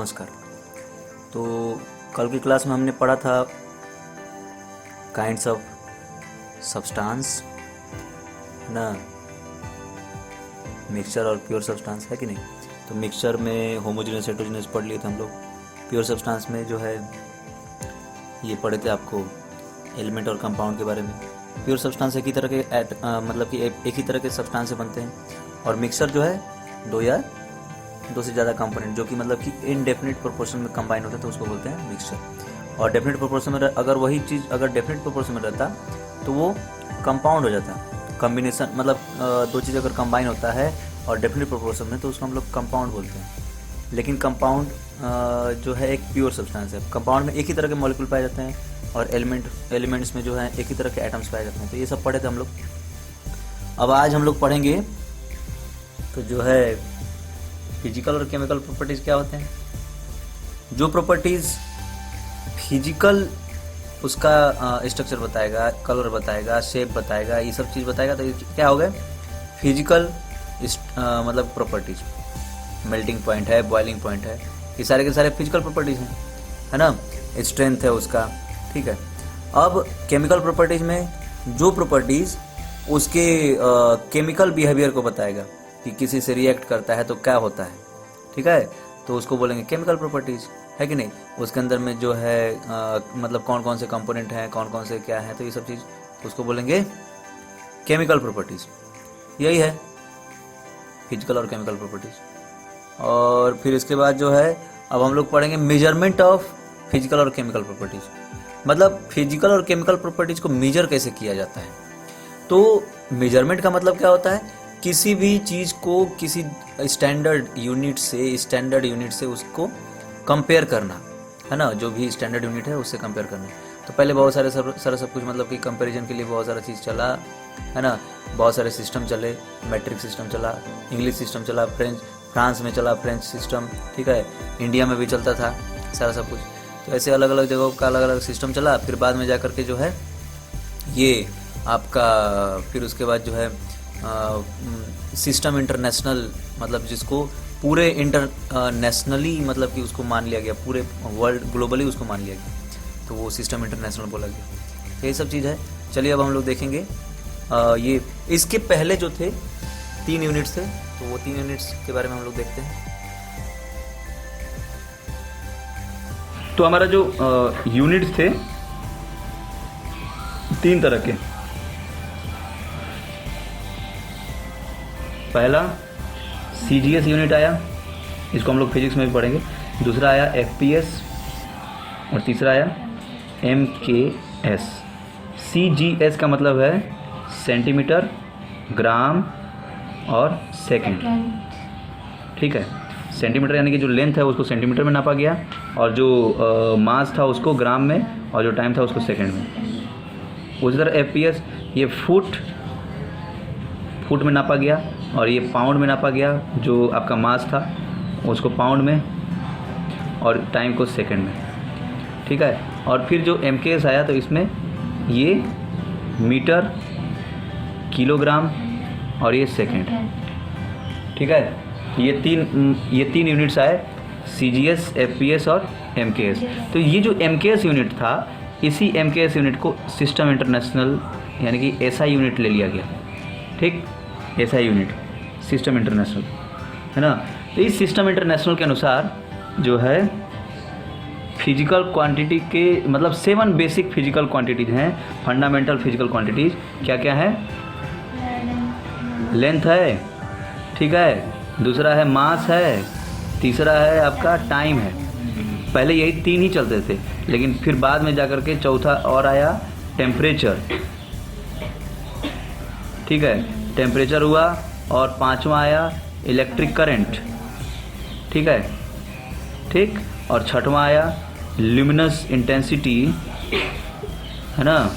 नमस्कार। तो कल की क्लास में हमने पढ़ा था काइंड्स ऑफ सब्सटेंस ना, मिक्सचर और प्योर सब्सटेंस है कि नहीं। तो मिक्सचर में होमोजेनियस हेटेरोजेनियस पढ़ लिए थे हम लोग। प्योर सब्सटेंस में जो है ये पढ़े थे आपको एलिमेंट और कंपाउंड के बारे में। प्योर सब्सटेंस एक ही तरह के मतलब कि एक ही तरह के सब्सटेंस से बनते हैं, और मिक्सचर जो है दो या दो से ज़्यादा कंपोनेंट जो कि मतलब कि इनडेफिनिट प्रोपोर्शन में कंबाइन होता है तो उसको बोलते हैं मिक्सचर। और डेफिनेट प्रोपोर्शन में अगर वही चीज़ अगर डेफिनेट प्रोपोर्शन में रहता तो वो कंपाउंड हो जाता है। कॉम्बिनेशन मतलब दो चीज़ अगर कंबाइन होता है और डेफिनेट प्रोपोर्शन में तो उसको हम लोग कंपाउंड बोलते हैं। लेकिन कंपाउंड जो है एक प्योर सब्सटेंस है। कंपाउंड में एक ही तरह के मॉलिक्यूल पाए जाते हैं और एलिमेंट्स में जो है एक ही तरह के एटम्स पाए जाते हैं। तो ये सब पढ़े थे हम लोग। अब आज हम लोग पढ़ेंगे तो जो है फिजिकल और केमिकल प्रॉपर्टीज़ क्या होते हैं। जो प्रॉपर्टीज़ फिजिकल उसका स्ट्रक्चर बताएगा, कलर बताएगा, शेप बताएगा, ये सब चीज़ बताएगा, तो ये क्या हो गए फिजिकल मतलब प्रॉपर्टीज़। मेल्टिंग पॉइंट है, बॉइलिंग पॉइंट है, ये सारे के सारे फिजिकल प्रॉपर्टीज़ हैं, है ना। स्ट्रेंथ है उसका, ठीक है। अब केमिकल प्रॉपर्टीज़ में जो प्रॉपर्टीज़ उसके केमिकल बिहेवियर को बताएगा कि किसी से रिएक्ट करता है तो क्या होता है, ठीक है, तो उसको बोलेंगे केमिकल प्रॉपर्टीज़, है कि नहीं। उसके अंदर में जो है मतलब कौन कौन से कंपोनेंट हैं, कौन कौन से क्या हैं, तो ये सब चीज़ उसको बोलेंगे केमिकल प्रॉपर्टीज़। यही है फिजिकल और केमिकल प्रॉपर्टीज़। और फिर इसके बाद जो है अब हम लोग पढ़ेंगे मेजरमेंट ऑफ फिजिकल और केमिकल प्रॉपर्टीज़। मतलब फिजिकल और केमिकल प्रॉपर्टीज़ को मेजर कैसे किया जाता है। तो मेजरमेंट का मतलब क्या होता है, किसी भी चीज़ को किसी स्टैंडर्ड यूनिट से उसको कंपेयर करना, है ना। जो भी स्टैंडर्ड यूनिट है उससे कंपेयर करना। तो पहले बहुत सारे सब कुछ मतलब कि कंपैरिजन के लिए बहुत सारा चीज़ चला, है ना। बहुत सारे सिस्टम चले, मैट्रिक सिस्टम चला, इंग्लिश सिस्टम चला, फ्रांस में चला फ्रेंच सिस्टम, ठीक है, इंडिया में भी चलता था सारा सब कुछ। तो ऐसे अलग अलग जगहों का अलग अलग सिस्टम चला। फिर बाद में जा कर के जो है ये आपका फिर उसके बाद जो है सिस्टम इंटरनेशनल, मतलब जिसको पूरे इंटरनेशनली मतलब कि उसको मान लिया गया, पूरे वर्ल्ड ग्लोबली उसको मान लिया गया, तो वो सिस्टम इंटरनेशनल बोला गया। तो ये सब चीज़ है। चलिए अब हम लोग देखेंगे ये इसके पहले जो थे 3 यूनिट्स थे, तो वो 3 यूनिट्स के बारे में हम लोग देखते हैं। तो हमारा जो यूनिट्स थे 3 तरह के। पहला CGS यूनिट आया, इसको हम लोग फिजिक्स में भी पढ़ेंगे। दूसरा आया FPS और तीसरा आया MKS। CGS का मतलब है सेंटीमीटर, ग्राम और सेकंड, ठीक है। सेंटीमीटर यानी कि जो लेंथ है उसको सेंटीमीटर में नापा गया, और जो मास था उसको ग्राम में, और जो टाइम था उसको सेकंड में। उसी तरह FPS ये फुट में नापा गया, और ये पाउंड में नापा गया। जो आपका मास था उसको पाउंड में और टाइम को सेकंड में, ठीक है। और फिर जो MKS आया तो इसमें ये मीटर, किलोग्राम और ये सेकंड, ठीक है। ये तीन यूनिट्स आए, CGS, FPS और MKS। तो ये जो MKS यूनिट था, इसी MKS यूनिट को सिस्टम इंटरनेशनल यानी कि SI यूनिट ले लिया गया, ठीक। SI यूनिट सिस्टम इंटरनेशनल, है ना। तो इस सिस्टम इंटरनेशनल के अनुसार जो है फिजिकल क्वांटिटी के मतलब 7 बेसिक फिजिकल क्वांटिटीज़ हैं, फंडामेंटल फिजिकल क्वांटिटीज़। क्या क्या है, लेंथ है, ठीक है, दूसरा है मास है, तीसरा है आपका टाइम है। पहले यही 3 ही चलते थे, लेकिन फिर बाद में जाकर के चौथा और आया टेम्परेचर, ठीक है, टेम्परेचर हुआ। और 5वां आया इलेक्ट्रिक करंट, ठीक है, ठीक। और 6वां आया ल्यूमिनस इंटेंसिटी, है ना,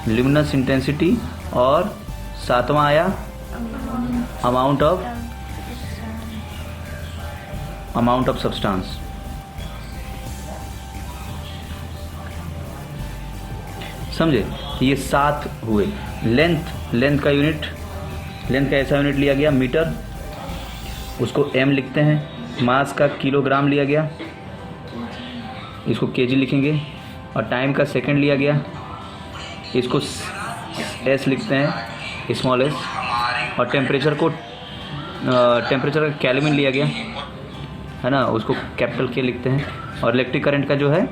ल्यूमिनस इंटेंसिटी। और 7वां आया अमाउंट ऑफ सब्सटेंस। समझे, ये 7 हुए। लेंथ का ऐसा यूनिट लिया गया मीटर, उसको M लिखते हैं। मास का किलोग्राम लिया गया, इसको केजी लिखेंगे और टाइम का सेकंड लिया गया, इसको एस लिखते हैं, स्मॉल एस। और टेम्परेचर का केल्विन लिया गया है ना, उसको कैपिटल के लिखते हैं। और इलेक्ट्रिक करंट का जो है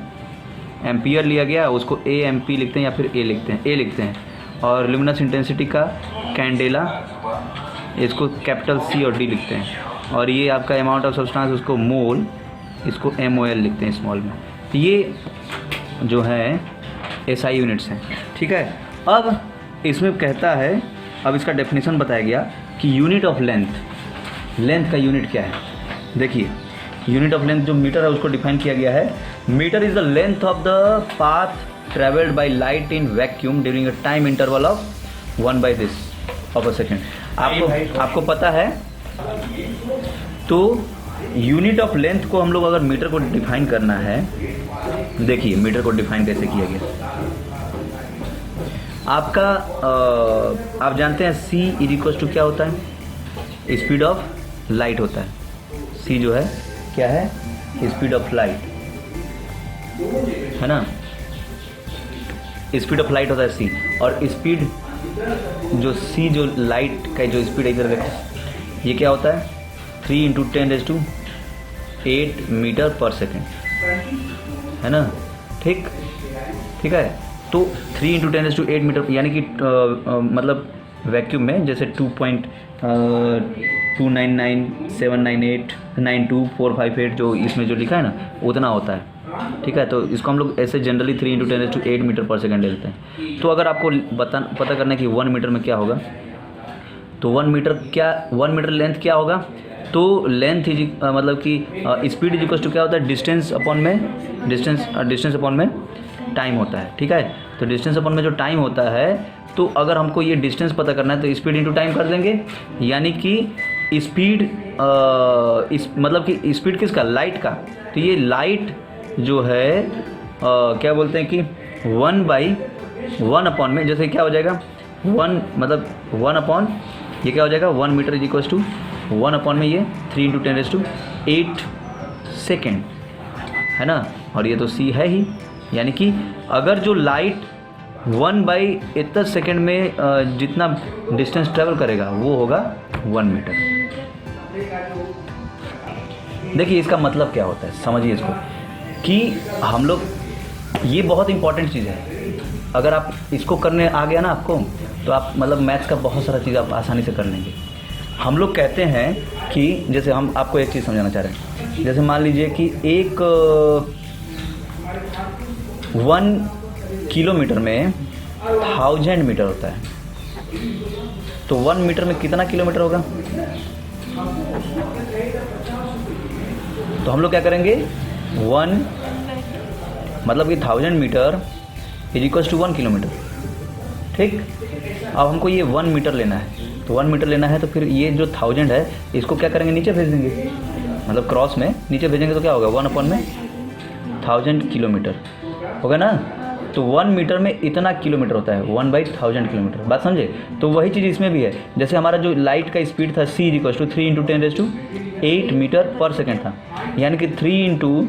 एम्पियर लिया गया, उसको ए एम पी लिखते हैं या फिर ए लिखते हैं। और ल्यूमिनस इंटेंसिटी का कैंडेला, इसको कैपिटल सी और डी लिखते हैं। और ये आपका अमाउंट ऑफ सब्सटेंस, उसको मोल, इसको एम ओ एल लिखते हैं स्मॉल में। तो ये जो है एसआई यूनिट्स हैं, ठीक है। अब इसमें कहता है, अब इसका डेफिनेशन बताया गया कि यूनिट ऑफ लेंथ का यूनिट क्या है। देखिए, यूनिट ऑफ लेंथ जो मीटर है उसको डिफाइन किया गया है। Metre is the length of the path travelled by light in vacuum during a time interval of 1/this of a second. आपको पता है, तो यूनिट ऑफ लेंथ को हम लोग अगर मीटर को डिफाइन करना है, देखिए मीटर को डिफाइन कैसे किया गया। आपका आप जानते हैं C इक्वल्स टू क्या होता है, स्पीड ऑफ लाइट होता है। C जो है क्या है, स्पीड ऑफ लाइट, है ना, स्पीड ऑफ लाइट होता है C। और स्पीड जो C जो लाइट का जो स्पीड है, इधर ये क्या होता है, 3 × 10⁸ मीटर पर सेकेंड, है ना, ठीक है। तो 3 × 10⁸ मीटर, यानी कि मतलब वैक्यूम में जैसे 2.29979892458 जो इसमें जो लिखा है ना, उतना होता है, ठीक है। तो इसको हम लोग ऐसे जनरली 3 × 10⁸ मीटर पर सेकेंड लेते हैं। तो अगर आपको पता करना है कि 1 मीटर में क्या होगा, तो 1 मीटर लेंथ क्या होगा, तो लेंथ मतलब कि स्पीड इज इक्वल्स टू क्या होता है, डिस्टेंस अपॉन में टाइम होता है, ठीक है। तो डिस्टेंस अपॉन में जो टाइम होता है, तो अगर हमको ये डिस्टेंस पता करना है तो स्पीड इंटू टाइम कर देंगे, यानी कि स्पीड मतलब कि स्पीड किसका, लाइट का। तो ये लाइट जो है क्या बोलते हैं कि 1/1 अपॉन में, जैसे क्या हो जाएगा 1 मतलब 1 अपॉन, ये क्या हो जाएगा 1 metre is equals to 1 upon में ये 3 × 10⁸ सेकेंड, है ना। और ये तो C है ही, यानी कि अगर जो लाइट 1/इतना सेकेंड में जितना डिस्टेंस ट्रेवल करेगा वो होगा 1 मीटर। देखिए इसका मतलब क्या होता है, समझिए इसको, कि हम लोग, ये बहुत इंपॉर्टेंट चीज़ है। अगर आप इसको करने आ गया ना आपको, तो आप मतलब मैथ्स का बहुत सारा चीज़ आप आसानी से कर लेंगे। हम लोग कहते हैं कि जैसे हम आपको एक चीज़ समझाना चाह रहे हैं, जैसे मान लीजिए कि एक 1 किलोमीटर में 1000 मीटर होता है, तो 1 मीटर में कितना किलोमीटर होगा। तो हम लोग क्या करेंगे, 1 मतलब कि 1000 metre is equals to 1 kilometre, ठीक। अब हमको ये 1 मीटर लेना है, तो 1 मीटर लेना है, तो फिर ये जो 1000 है इसको क्या करेंगे, नीचे भेज देंगे, मतलब क्रॉस में नीचे भेजेंगे, तो क्या होगा 1 अपॉन में 1000 किलोमीटर होगा ना। तो 1 मीटर में इतना किलोमीटर होता है, 1/1000 किलोमीटर, बात समझे। तो वही चीज़ इसमें भी है, जैसे हमारा जो लाइट का स्पीड था C equals to 3 × 10⁸ metre per second था, यानी कि 3 ×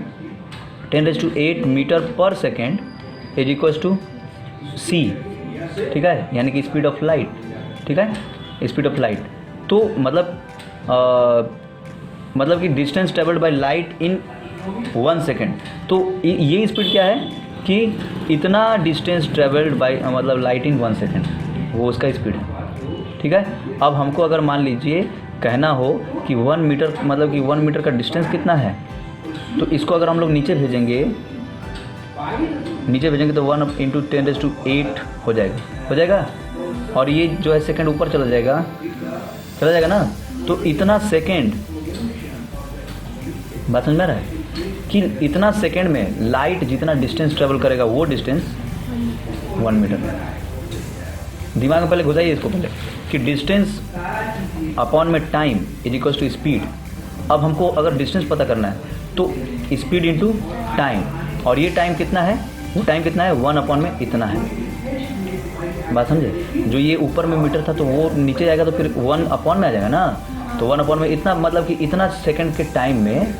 10⁸ metre per second is equals to C, ठीक है, यानी कि स्पीड ऑफ लाइट, ठीक है, स्पीड ऑफ लाइट। तो मतलब कि distance travelled by light in 1 second. तो ये स्पीड क्या है कि इतना डिस्टेंस ट्रेवल्ड बाय मतलब लाइट इन 1 सेकेंड, वो उसका स्पीड है, ठीक है। अब हमको अगर मान लीजिए कहना हो कि 1 मीटर मतलब कि 1 मीटर का डिस्टेंस कितना है, तो इसको अगर हम लोग नीचे भेजेंगे तो 1 × 10⁸ हो जाएगा, और ये जो है सेकंड ऊपर चला जाएगा ना। तो इतना सेकंड, बात समझ में आ रहा है कि इतना सेकंड में लाइट जितना डिस्टेंस ट्रेवल करेगा वो डिस्टेंस 1 मीटर है। दिमाग में पहले घुसाइए इसको पहले, कि डिस्टेंस अपॉन में time is equals to speed. अब हमको अगर डिस्टेंस पता करना है तो स्पीड इंटू टाइम, और ये टाइम कितना है, वो टाइम कितना है 1 अपॉन में इतना है, बात समझे। जो ये ऊपर में मीटर था तो वो नीचे जाएगा, तो फिर 1 अपॉन में आ जाएगा ना। तो 1 अपॉन में इतना, मतलब कि इतना सेकंड के टाइम में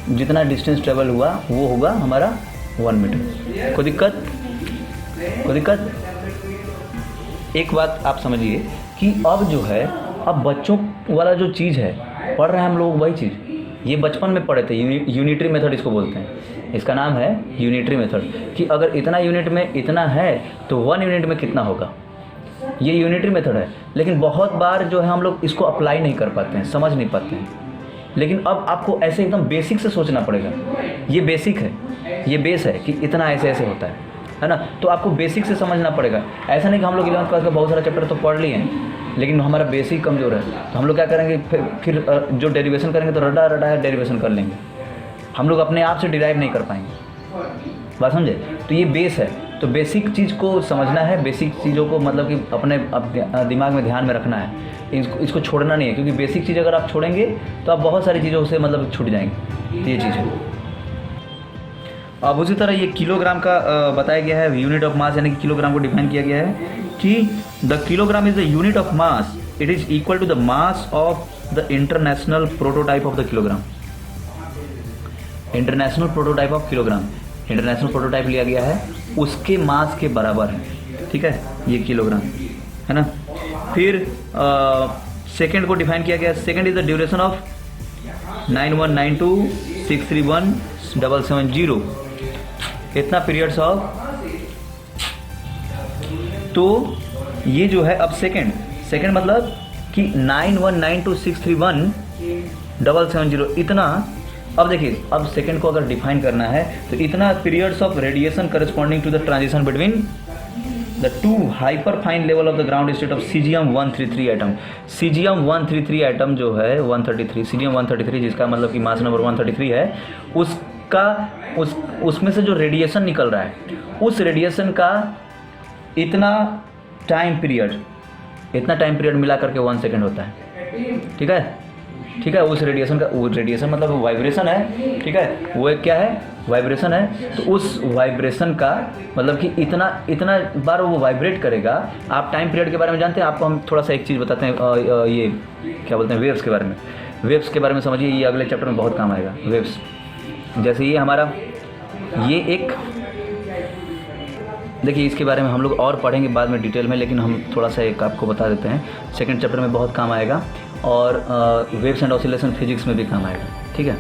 जितना डिस्टेंस ट्रेवल हुआ वो होगा हमारा 1 मीटर। कोई दिक्कत? कोई दिक्कत? एक बात आप समझिए कि अब जो है, अब बच्चों वाला जो चीज़ है पढ़ रहे हैं हम लोग वही चीज़, ये बचपन में पढ़े थे। यूनिटरी मेथड इसको बोलते हैं, इसका नाम है यूनिटरी मेथड, कि अगर इतना यूनिट में इतना है तो 1 यूनिट में कितना होगा, ये यूनिटरी मेथड है। लेकिन बहुत बार जो है हम लोग इसको अप्लाई नहीं कर पाते हैं, समझ नहीं पाते हैं। लेकिन अब आपको ऐसे एकदम बेसिक से सोचना पड़ेगा, ये बेसिक है, ये बेस है कि इतना ऐसे ऐसे होता है ना। तो आपको बेसिक से समझना पड़ेगा। ऐसा नहीं कि हम लोग 11th क्लास का बहुत सारा चैप्टर तो पढ़ लिए हैं लेकिन हमारा बेसिक कमज़ोर है, तो हम लोग क्या करेंगे, फिर जो डेरिवेशन करेंगे तो रटा रटा डेरिवेशन कर लेंगे, हम लोग अपने आप से डिराइव नहीं कर पाएंगे। बात समझे? तो ये बेस है, तो बेसिक चीज़ को समझना है, बेसिक चीज़ों को मतलब कि अपने दिमाग में ध्यान में रखना है, इसको छोड़ना नहीं है, क्योंकि बेसिक चीज़ अगर आप छोड़ेंगे तो आप बहुत सारी चीज़ों से मतलब छूट जाएंगे। तो ये चीज़ है। अब उसी तरह ये किलोग्राम का बताया गया है, यूनिट ऑफ मास, यानी कि किलोग्राम को डिफाइन किया गया है कि the kilogram is the unit of mass, it is equal to the mass of the international prototype of the kilogram. International prototype of kilogram, international prototype लिया गया है, उसके मास के बराबर है, ठीक है, ये किलोग्राम है ना। फिर सेकेंड को डिफाइन किया गया, second is the duration of 9192631770, इतना पीरियड्स ऑफ। तो ये जो है अब सेकेंड मतलब कि 9192631770 इतना। अब देखिए, अब सेकेंड को अगर डिफाइन करना है तो इतना periods of radiation corresponding to the transition between the two hyperfine level of the ground state of caesium 133 atom. Caesium 133 atom जो है 133, सीजियम 133 जिसका मतलब कि मास नंबर 133 है, उसमें से जो रेडिएशन निकल रहा है, उस रेडिएशन का इतना टाइम पीरियड मिला करके 1 सेकेंड होता है, ठीक है। उस रेडिएशन का, वो रेडिएशन मतलब वाइब्रेशन है, ठीक है, वो एक क्या है, वाइब्रेशन है। तो उस वाइब्रेशन का मतलब कि इतना बार वो वाइब्रेट करेगा। आप टाइम पीरियड के बारे में जानते हैं? आपको हम थोड़ा सा एक चीज़ बताते हैं, ये क्या बोलते हैं, वेव्स के बारे में। वेव्स के बारे में समझिए, ये अगले चैप्टर में बहुत काम आएगा। वेव्स जैसे ये हमारा, ये एक, देखिए इसके बारे में हम लोग और पढ़ेंगे बाद में डिटेल में, लेकिन हम थोड़ा सा एक आपको बता देते हैं, सेकंड चैप्टर में बहुत काम आएगा, और वेव्स एंड ऑसिलेशन फिजिक्स में भी काम आएगा, ठीक है।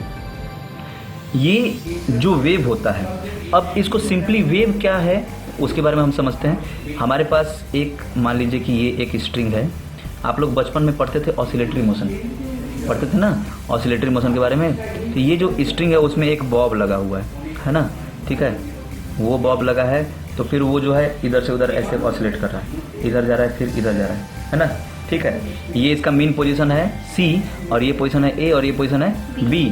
ये जो वेव होता है, अब इसको सिंपली वेव क्या है उसके बारे में हम समझते हैं। हमारे पास एक, मान लीजिए कि ये एक स्ट्रिंग है। आप लोग बचपन में पढ़ते थे ऑसिलेटरी मोशन, पढ़ते थे ना ऑसिलेटरी मोशन के बारे में। तो ये जो स्ट्रिंग है उसमें एक बॉब लगा हुआ है ना, ठीक है, वो बॉब लगा है। तो फिर वो जो है इधर से उधर ऐसे ऑसिलेट कर रहा है, इधर जा रहा है फिर इधर जा रहा है ना, ठीक है। ये इसका मीन पोजीशन है C, और ये पोजीशन है A, और ये पोजीशन है B।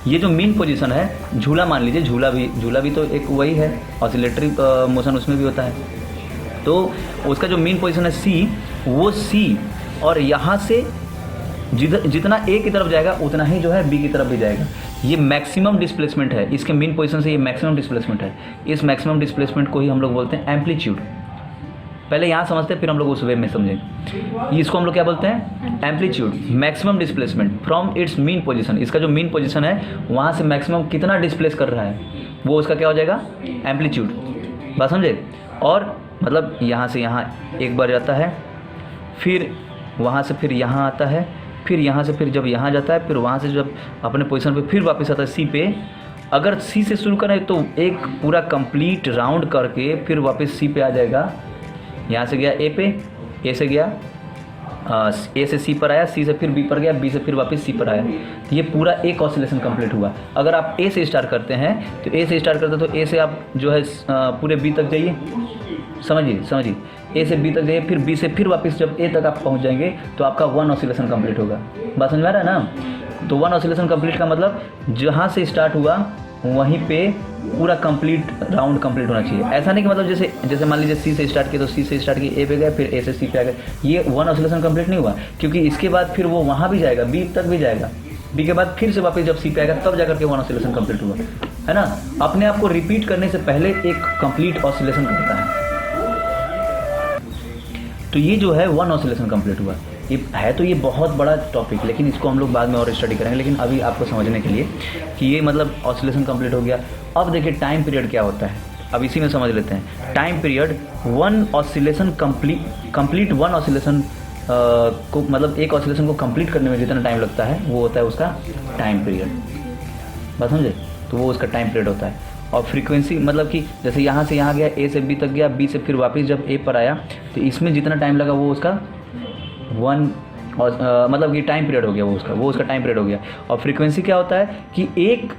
ये जो मीन पोजीशन है, झूला मान लीजिए, झूला भी तो एक वही है, ऑसिलेटरी मोशन उसमें भी होता है। तो उसका जो मीन पोजीशन है C, वो C, और यहाँ से जितना A की तरफ जाएगा उतना ही जो है B की तरफ भी जाएगा। ये मैक्सिमम डिस्प्लेसमेंट है, इसके मीन पोजीशन से ये मैक्सिमम डिस्प्लेसमेंट है। इस मैक्सिमम डिस्प्लेसमेंट को ही हम लोग बोलते हैं एम्पलीट्यूड। पहले यहाँ समझते हैं, फिर हम लोग उस वे में समझेंगे। इसको हम लोग क्या बोलते हैं, amplitude, maximum displacement from its mean position. इसका जो मीन पोजीशन है वहाँ से मैक्सिमम कितना डिस्प्लेस कर रहा है, वो उसका क्या हो जाएगा, एम्पलीट्यूड। बात समझे? और मतलब यहाँ से यहाँ एक बार जाता है, फिर वहाँ से फिर यहाँ आता है, फिर यहाँ से फिर जब यहाँ जाता है, फिर वहाँ से जब अपने पोजीशन पे फिर वापस आता है C पे। अगर C से शुरू करें तो एक पूरा कंप्लीट राउंड करके फिर वापस C पे आ जाएगा। यहाँ से गया A पे, A से गया A से C पर आया, C से फिर B पर गया, B से फिर वापस C पर आया। तो ये पूरा एक ऑसिलेशन कंप्लीट हुआ। अगर आप A से स्टार्ट करते हैं तो A से स्टार्ट करते तो A से आप जो है पूरे B तक जाइए, समझिए A से B तक जाइए, फिर B से फिर वापस जब A तक आप पहुँच जाएंगे तो आपका 1 ऑसिलेशन कंप्लीट होगा। बात समझ में आ रहा है ना? तो 1 ऑसिलेशन कंप्लीट का मतलब जहाँ से स्टार्ट हुआ वहीं पे पूरा कंप्लीट राउंड कंप्लीट होना चाहिए। ऐसा नहीं कि मतलब जैसे मान लीजिए C से स्टार्ट किया तो C से स्टार्ट किया, A पे गए, फिर A से C पे आ गए, ये 1 ऑसिलेशन कंप्लीट नहीं हुआ, क्योंकि इसके बाद फिर वो वहाँ भी जाएगा, B तक भी जाएगा, B के बाद फिर से वापस जब C पे आएगा तब जाकर के 1 ऑसिलेशन कंप्लीट हुआ, है ना। अपने आप को रिपीट करने से पहले एक कंप्लीट ऑसिलेशन होता है। तो ये जो है 1 ऑसिलेशन कंप्लीट हुआ। ये है तो ये बहुत बड़ा टॉपिक, लेकिन इसको हम लोग बाद में और स्टडी करेंगे। लेकिन अभी आपको समझने के लिए कि ये मतलब ऑसिलेशन कंप्लीट हो गया। अब देखिए टाइम पीरियड क्या होता है, अब इसी में समझ लेते हैं। Time period one oscillation complete one oscillation को मतलब एक ऑसिलेशन को कंप्लीट करने में जितना टाइम लगता है वो होता है उसका टाइम पीरियड। बात समझे? तो वो उसका टाइम पीरियड होता है। और फ्रीक्वेंसी मतलब कि जैसे यहाँ से यहाँ गया, ए से बी तक गया, बी से फिर वापस जब ए पर आया, तो इसमें जितना टाइम लगा वो उसका वन और मतलब कि टाइम पीरियड हो गया, वो उसका टाइम पीरियड हो गया। और फ्रीक्वेंसी क्या होता है कि एक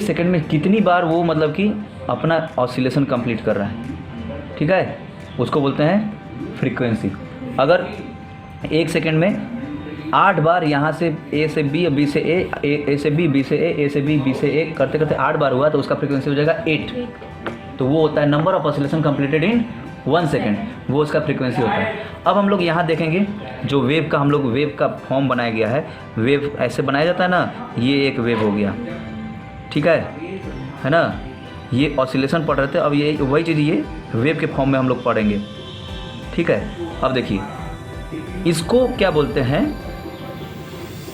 सेकंड में कितनी बार वो मतलब कि अपना ऑसिलेशन कंप्लीट कर रहा है, ठीक है, उसको बोलते हैं फ्रीक्वेंसी। अगर एक सेकंड में 8 बार यहाँ से ए से बी, बी से ए से बी, बी से ए से बी, बी से ए करते करते 8 बार हुआ तो उसका फ्रीक्वेंसी हो जाएगा 8। तो वो होता है number of oscillation completed in 1 second, वो उसका फ्रीक्वेंसी होता है। अब हम लोग यहाँ देखेंगे जो वेव का फॉर्म बनाया गया है। वेव ऐसे बनाया जाता है ना, ये एक वेव हो गया, ठीक है ना। ये ऑसिलेशन पढ़ रहे थे, अब ये वही चीज़ ये वेव के फॉर्म में हम लोग पढ़ेंगे, ठीक है। अब देखिए इसको क्या बोलते हैं,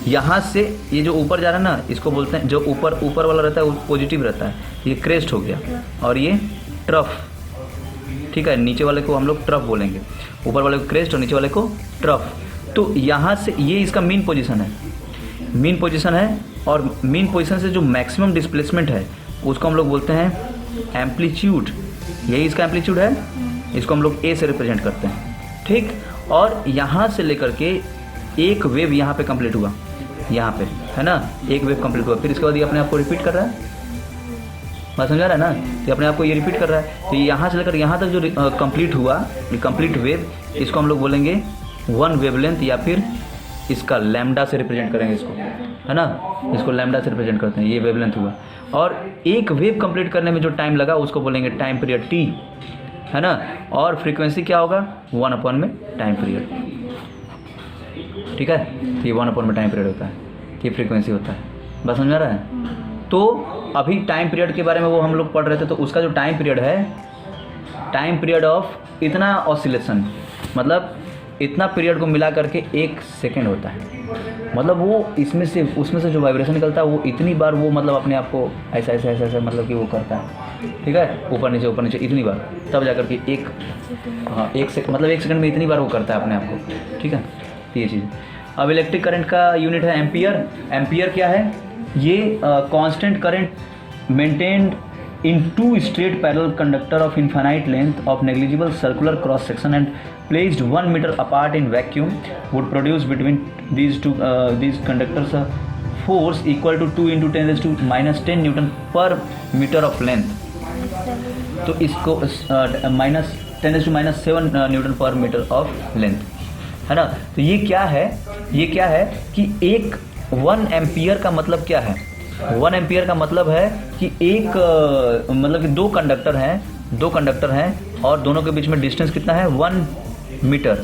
यहाँ से ये जो ऊपर जा रहा है ना, इसको बोलते हैं, जो ऊपर वाला रहता है वो पॉजिटिव रहता है, ये क्रेस्ट हो गया, और ये ट्रफ, ठीक है। नीचे वाले को हम लोग ट्रफ बोलेंगे, ऊपर वाले को क्रेस्ट और नीचे वाले को ट्रफ। तो यहाँ से ये इसका मीन पोजीशन है, और मीन पोजीशन से जो मैक्सिमम डिस्प्लेसमेंट है उसको हम लोग बोलते हैं एम्पलीट्यूड। यही इसका एम्पलीट्यूड है, इसको हम लोग ए से रिप्रेजेंट करते हैं, ठीक। और यहाँ से लेकर के एक वेव यहाँ पे कंप्लीट हुआ, यहाँ पे है ना, एक वेव कंप्लीट हुआ, फिर इसके बाद ये अपने आप को रिपीट कर रहा है। बात समझा रहा है ना, ये अपने आप को ये रिपीट कर रहा है। तो यहाँ से लेकर यहाँ तक जो कंप्लीट हुआ, ये कंप्लीट वेव, इसको हम लोग बोलेंगे वन वेवलेंथ, या फिर इसका लैम्डा से रिप्रेजेंट करेंगे इसको, है ना, इसको लैम्डा से रिप्रेजेंट करते हैं, ये वेवलेंथ हुआ। और एक वेव कंप्लीट करने में जो टाइम लगा उसको बोलेंगे टाइम पीरियड टी, है ना। और फ्रीक्वेंसी क्या होगा, 1/में टाइम पीरियड, ठीक है। तो ये 1/में टाइम पीरियड होता है, ये फ्रीक्वेंसी होता है। बस समझ आ रहा है? तो अभी टाइम पीरियड के बारे में वो हम लोग पढ़ रहे थे, तो उसका जो टाइम पीरियड है, टाइम पीरियड ऑफ इतना ऑसिलेशन, मतलब इतना पीरियड को मिला करके 1 सेकेंड होता है। मतलब वो उसमें से जो वाइब्रेशन निकलता है वो इतनी बार वो मतलब अपने आप को ऐसा मतलब कि वो करता है, ठीक है, ऊपर नीचे इतनी बार, तब जाकर के एक सेकंड में इतनी बार वो करता है अपने आप को, ठीक है। ये चीज़। अब इलेक्ट्रिक करंट का यूनिट है एम्पियर। एम्पियर क्या है, ये constant current maintained in two straight parallel conductor of infinite length of negligible circular cross section and placed 1 meter apart in vacuum would produce between these conductors a force equal to 2 into 10 raised to minus 10 Newton per meter of length। तो इसको minus 10 raised to minus 7 Newton per meter of length, है ना। तो ये क्या है कि 1 ampere का मतलब क्या है, 1 एम्पियर का मतलब है कि मतलब कि दो कंडक्टर हैं और दोनों के बीच में डिस्टेंस कितना है, 1 मीटर।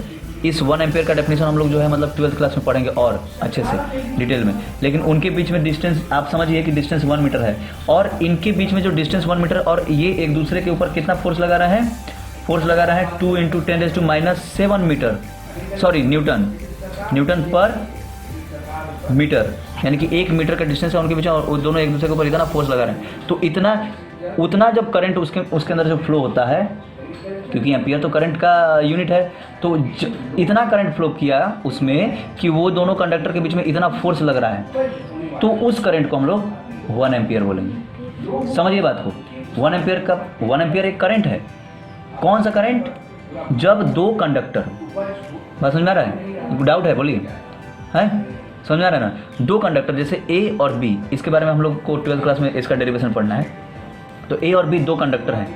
इस 1 एम्पियर का डेफिनेशन हम लोग जो है मतलब 12th क्लास में पढ़ेंगे और अच्छे से डिटेल में। लेकिन उनके बीच में डिस्टेंस आप समझिए कि डिस्टेंस 1 मीटर है, और इनके बीच में जो डिस्टेंस 1 मीटर, और ये एक दूसरे के ऊपर कितना फोर्स लगा रहा है, 2 into 10 raised to minus 7 metre, sorry newton per metre, यानी कि 1 मीटर का डिस्टेंस है उनके बीच, और दोनों एक दूसरे के ऊपर इतना फोर्स लगा रहे हैं। तो उतना जब करंट उसके अंदर जो फ्लो होता है, क्योंकि एम्पियर तो करंट का यूनिट है, तो इतना करंट फ्लो किया उसमें कि वो दोनों कंडक्टर के बीच में इतना फोर्स लग रहा है, तो उस करंट को हम लोग 1 एम्पियर बोलेंगे। समझिए बात को, 1 एम्पियर एक करंट है। कौन सा करंट, जब दो कंडक्टर, बात समझ में आ रहा है, डाउट है बोलिए, है समझ आ रहा है ना। दो कंडक्टर जैसे ए और बी, इसके बारे में हम लोग को 12th क्लास में इसका डेरिवेशन पढ़ना है। तो ए और बी 2 कंडक्टर हैं,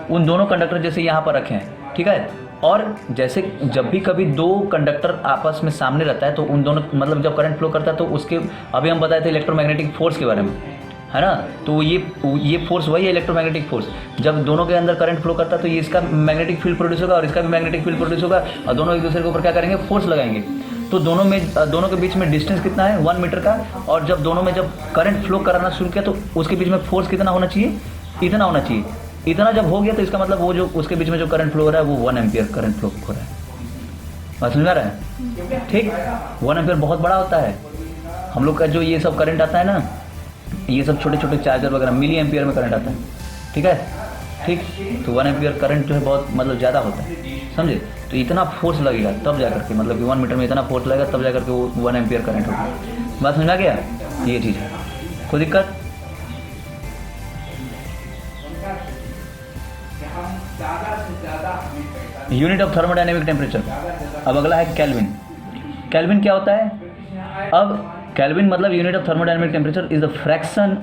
उन दोनों कंडक्टर जैसे यहाँ पर रखे हैं, ठीक है। और जैसे जब भी कभी 2 कंडक्टर आपस में सामने रहता है तो उन दोनों मतलब जब करंट फ्लो करता है तो उसके, अभी हम बताए थे इलेक्ट्रोमैग्नेटिक फोर्स के बारे में, है ना। तो ये फोर्स वही है इलेक्ट्रोमैग्नेटिक फोर्स। जब दोनों के अंदर करंट फ्लो करता है तो ये इसका मैग्नेटिक फील्ड प्रोड्यूस होगा और इसका भी मैग्नेटिक फील्ड प्रोड्यूस होगा, और दोनों एक दूसरे के ऊपर क्या करेंगे, फोर्स लगाएंगे। तो दोनों के बीच में डिस्टेंस कितना है, 1 मीटर का, और जब दोनों में जब करंट फ्लो कराना शुरू किया तो उसके बीच में फोर्स कितना होना चाहिए, इतना होना चाहिए। इतना जब हो गया तो इसका मतलब वो जो उसके बीच में जो करंट फ्लो हो रहा है वो 1 एम्पियर करंट फ्लो हो रहा है। बात समझ आ रहा है? ठीक, 1 एम्पियर बहुत बड़ा होता है। हम लोग का जो ये सब करंट आता है ना, ये सब छोटे छोटे चार्जर वगैरह मिली एम्पियर में करंट आता है, ठीक है। ठीक, तो 1 एम्पियर करंट जो है बहुत मतलब ज़्यादा होता है, समझे। तो इतना फोर्स लगेगा तब जा करके, मतलब कि 1 मीटर में इतना फोर्स लगेगा तब जा करके वो 1 एम्पियर करंट होगा। बात समझ आ गया? ये चीज़ है, कोई दिक्कत? Unit of thermodynamic temperature. अब अगला है केल्विन। केल्विन क्या होता है? अब केल्विन मतलब unit of thermodynamic temperature is the fraction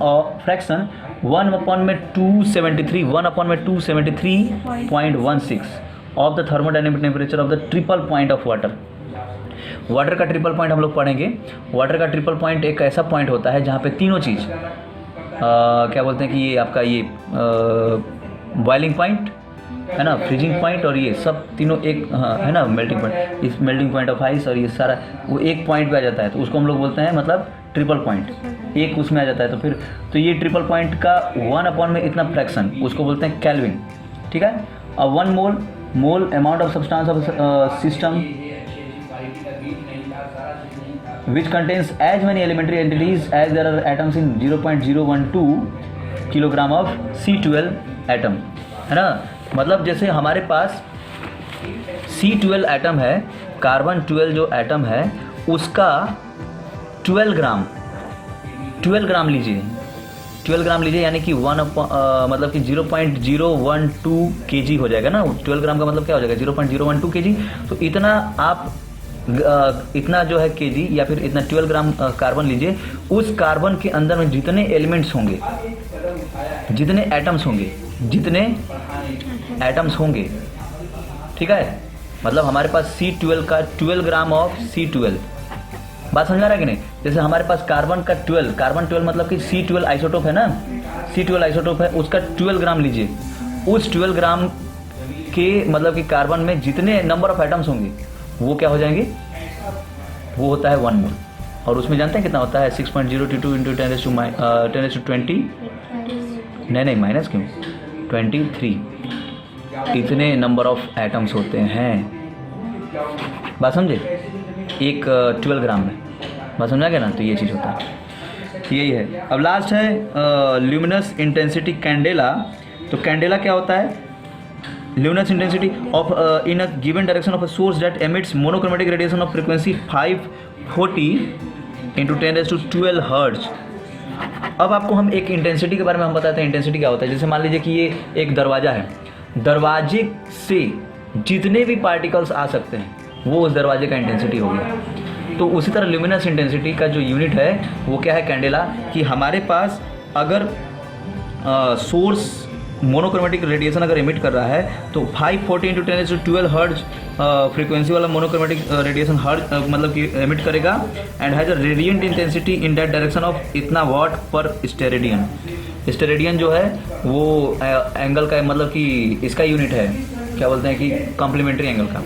1/273.16 of the thermodynamic temperature of the triple point of water. Water का ट्रिपल पॉइंट हम लोग पढ़ेंगे। वाटर का ट्रिपल पॉइंट एक ऐसा पॉइंट होता है जहाँ पे तीनों चीज़ क्या बोलते हैं कि ये आपका ये बॉइलिंग पॉइंट है ना, फ्रीजिंग पॉइंट और ये सब तीनों एक है ना, मेल्टिंग पॉइंट, इस मेल्टिंग पॉइंट ऑफ आइस और ये सारा वो एक पॉइंट पे आ जाता है, तो उसको हम लोग बोलते हैं मतलब ट्रिपल पॉइंट, एक उसमें आ जाता है। तो फिर तो ये ट्रिपल पॉइंट का 1 में इतना फ्रैक्शन उसको बोलते हैं केल्विन, ठीक है। अब 1 mole amount of substance of system which contains as many elementary entities as there are atoms in 0.012 kilogram of C12 atom, है ना। मतलब जैसे हमारे पास C12 एटम है, कार्बन 12 जो एटम है उसका 12 ग्राम लीजिए, 12 ग्राम लीजिए, यानी कि मतलब कि 0.012 kg हो जाएगा ना। 12 ग्राम का मतलब क्या हो जाएगा? 0.012 kg। तो इतना आप इतना जो है केजी या फिर इतना 12 ग्राम कार्बन लीजिए। उस कार्बन के अंदर में जितने एलिमेंट्स होंगे, जितने एटम्स होंगे, ठीक है। मतलब हमारे पास C12 का 12 ग्राम ऑफ C12, बात समझ आ रहा है कि नहीं। जैसे हमारे पास कार्बन का 12, कार्बन 12 मतलब कि C12 आइसोटोप है ना, C12 आइसोटोप है, उसका 12 ग्राम लीजिए। उस 12 ग्राम के मतलब कि कार्बन में जितने नंबर ऑफ एटम्स होंगे वो क्या हो जाएंगे? वो होता है 1 मोल। और उसमें जानते हैं कितना होता है? 6.022 × 10⁻20 नहीं माइनस क्यों, 23 इतने नंबर ऑफ एटम्स होते हैं, बात समझे, एक 12 ग्राम में। बात समझा गया ना? तो ये चीज़ होता है, यही है। अब लास्ट है ल्यूमिनस इंटेंसिटी कैंडेला। तो कैंडेला क्या होता है? luminous intensity of in a given direction of a source that emits monochromatic radiation of frequency 540 × 10⁻12 hertz. अब आपको हम एक इंटेंसिटी के बारे में हम बताते हैं। इंटेंसिटी क्या होता है? जैसे मान लीजिए कि ये एक दरवाज़ा है, दरवाजे से जितने भी पार्टिकल्स आ सकते हैं वो उस दरवाजे का इंटेंसिटी हो गया। तो उसी तरह ल्यूमिनस इंटेंसिटी का जो यूनिट है वो क्या है? कैंडेला। कि हमारे पास अगर सोर्स मोनोक्रोमेटिक रेडिएशन अगर एमिट कर रहा है तो 540 × 10⁻12 हर्ट्ज फ्रीक्वेंसी वाला मोनोक्रोमेटिक रेडिएशन हर्ट्ज मतलब कि एमिट करेगा and has a radiant intensity in that direction of इतना वाट पर स्टेरेडियन। स्टेरेडियन जो है वो एंगल का मतलब कि इसका यूनिट है, क्या बोलते हैं कि कॉम्प्लीमेंट्री एंगल का,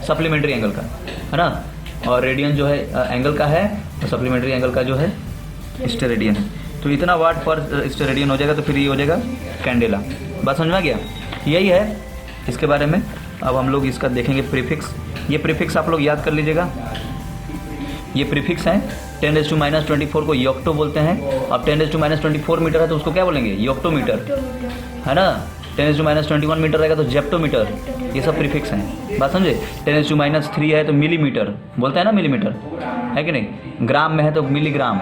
सप्लीमेंट्री एंगल का, है ना। और रेडियन जो है एंगल का है और सप्लीमेंट्री एंगल का जो है स्टेरेडियन है। तो इतना वाट पर स्टेरेडियन हो जाएगा, तो फिर ये हो जाएगा कैंडेला। बात समझ में आ गया? यही है इसके बारे में। अब हम लोग इसका देखेंगे प्रीफिक्स। ये प्रीफिक्स आप लोग याद कर लीजिएगा। ये प्रीफिक्स हैं। 10⁻24 को योक्टो बोलते हैं। अब 10⁻24 मीटर है तो उसको क्या बोलेंगे? योक्टोमीटर, है ना। 10⁻21 मीटर रहेगा तो जेप्टोमीटर। ये सब प्रीफिक्स हैं, बात समझे। 10⁻³ है तो मिलीमीटर बोलते हैं ना, मिलीमीटर है कि नहीं। ग्राम में है तो मिलीग्राम।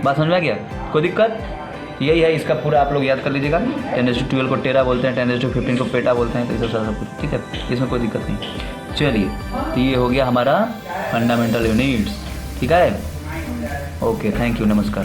बात समझ में आ गया? कोई दिक्कत? यही है इसका पूरा, आप लोग याद कर लीजिएगा। 10⁻12 को टेरा बोलते हैं, 10⁻15 को पेटा बोलते हैं, तो ये सब कुछ ठीक है, इसमें कोई दिक्कत नहीं। चलिए, तो ये हो गया हमारा फंडामेंटल यूनिट्स, ठीक है। ओके, थैंक यू, नमस्कार।